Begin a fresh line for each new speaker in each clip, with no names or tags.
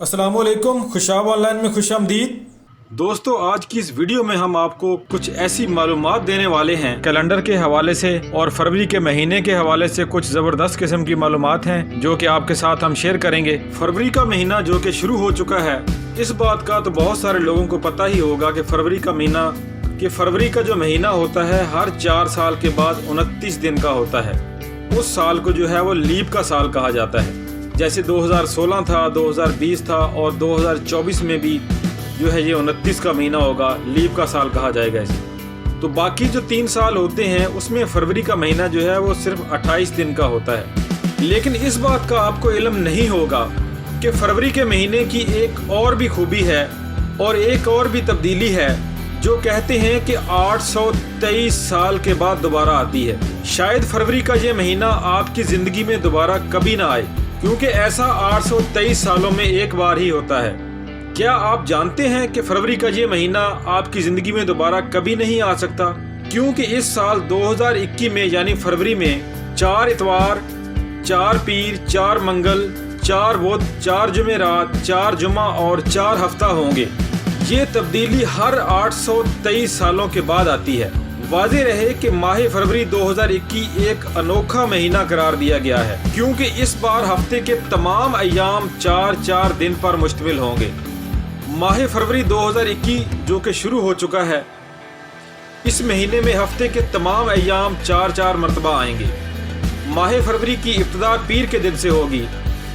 अस्सलाम वालेकुम, खुशाब ऑनलाइन में खुश आमदीद। दोस्तों, आज की इस वीडियो में हम आपको कुछ ऐसी मालूमात देने वाले हैं कैलेंडर के हवाले से और फरवरी के महीने के हवाले से कुछ ज़बरदस्त किस्म की मालूमात हैं जो कि आपके साथ हम शेयर करेंगे। फरवरी का महीना जो कि शुरू हो चुका है, इस बात का तो बहुत सारे लोगों को पता ही होगा कि फरवरी का जो महीना होता है हर 4 साल के बाद 29 दिन का होता है। उस साल को जो है वो लीप का साल कहा जाता है। जैसे 2016 था, 2020 था और 2024 में भी जो है ये 29 का महीना होगा, लीप का साल कहा जाएगा इसे। तो बाकी जो 3 साल होते हैं उसमें फरवरी का महीना जो है वो सिर्फ 28 दिन का होता है। लेकिन इस बात का आपको इल्म नहीं होगा कि फरवरी के महीने की एक और भी खूबी है और एक और भी तब्दीली है जो कहते हैं कि 823 साल के बाद दोबारा आती है। शायद फरवरी का ये महीना आपकी ज़िंदगी में दोबारा कभी ना आए, क्योंकि ऐसा 823 सालों में एक बार ही होता है। क्या आप जानते हैं कि फरवरी का ये महीना आपकी ज़िंदगी में दोबारा कभी नहीं आ सकता? क्योंकि इस साल 2021 में यानी फरवरी में 4 इतवार, 4 पीर, 4 मंगल, 4 बुध, 4 जुमेरात, 4 जुमा और 4 हफ्ता होंगे। ये तब्दीली हर 823 सालों के बाद आती है। वाज़ेह रहे कि माह फरवरी 2021 एक अनोखा महीना करार दिया गया है, क्योंकि इस बार हफ्ते के तमाम अय्याम 4-4 दिन पर मुश्तमिल होंगे। माह फरवरी 2021 जो कि शुरू हो चुका है, इस महीने में हफ्ते के तमाम अय्याम 4-4 मरतबा आएंगे। माह फरवरी की इब्तिदा पीर के दिन से होगी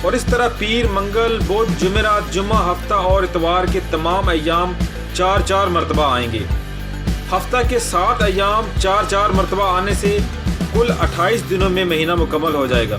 और इस तरह पीर, मंगल, बुध, जुमेरात, जुम्मा, हफ्ता और इतवार के तमाम अय्याम 4-4 मरतबा आएंगे। हफ्ता के 7 अय्याम 4-4 मरतबा आने से कुल 28 दिनों में महीना मुकम्मल हो जाएगा।